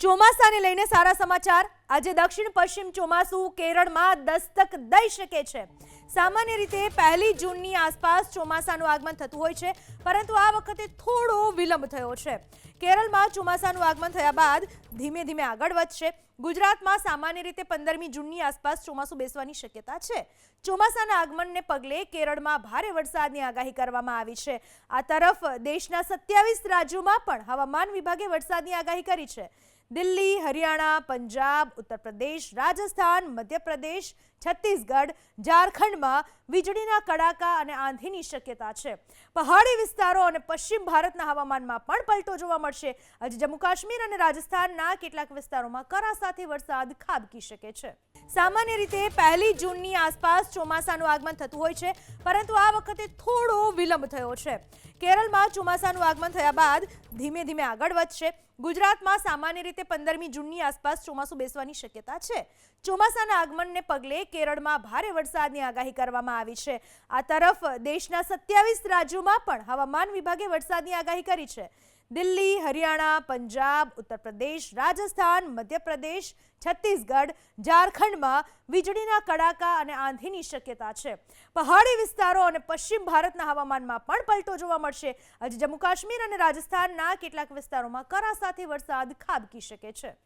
ચોમાસાને લઈને સારા સમાચાર। આજે દક્ષિણ પશ્ચિમ ચોમાસું કેરળમાં દસ્તક દઈ શકે છે। સામાન્ય રીતે 1 જૂનની આસપાસ ચોમાસાનું આગમન થતું હોય છે, પરંતુ આ વખતે થોડો વિલંબ થયો છે। કેરળમાં ચોમાસાનું આગમન થયા બાદ ધીમે ધીમે આગળ વધશે। ગુજરાતમાં સામાન્ય રીતે 15મી જૂનની આસપાસ ચોમાસું બેસવાની શક્યતા છે। ચોમાસાના આગમનને પગલે કેરળમાં ભારે વરસાદની આગાહી કરવામાં આવી છે। આ તરફ દેશના 27 રાજ્યોમાં પણ હવામાન વિભાગે વરસાદની આગાહી કરી છે। દિલ્હી, હરિયાણા, પંજાબ, ઉત્તર પ્રદેશ, રાજસ્થાન, મધ્યપ્રદેશ, છત્તીસગઢ, ઝારખંડમાં વીજળીના કડાકા અને આંધીની શક્યતા છે। પહાડી વિસ્તારો અને પશ્ચિમ ભારતના હવામાનમાં પણ પલટો જોવા મળશે। આજે જમ્મુ કાશ્મીર અને રાજસ્થાનના કેટલાક વિસ્તારોમાં કરા સાથે વરસાદ ખાબકી શકે છે। સામાન્ય રીતે 1 જૂનની આસપાસ ચોમાસાનું આગમન થતું હોય છે, પરંતુ આ વખતે થોડો વિલંબ થયો છે। કેરળમાં ચોમાસાનું આગમન થયા બાદ ધીમે ધીમે આગળ વધશે। ગુજરાતમાં સામાન્ય રીતે 15મી જૂનની આસપાસ ચોમાસું બેસવાની શક્યતા છે। ચોમાસાના આગમનને પગલે કેરળમાં ભારે વરસાદની આગાહી કરવામાં આવી છે। આ તરફ દેશના 27 રાજ્યોમાં પણ હવામાન વિભાગે વરસાદની આગાહી કરી છે। દિલ્હી, હરિયાણા, પંજાબ, ઉત્તર પ્રદેશ, રાજસ્થાન, મધ્યપ્રદેશ, છત્તીસગઢ, ઝારખંડમાં વીજળીના કડાકા અને આંધીની શક્યતા છે। પહાડી વિસ્તારો અને પશ્ચિમ ભારતના હવામાનમાં પણ પલટો જોવા મળશે। આજે જમ્મુ કાશ્મીર અને રાજસ્થાનના કેટલાક વિસ્તારોમાં કરા સાથે વરસાદ ખાબકી શકે છે।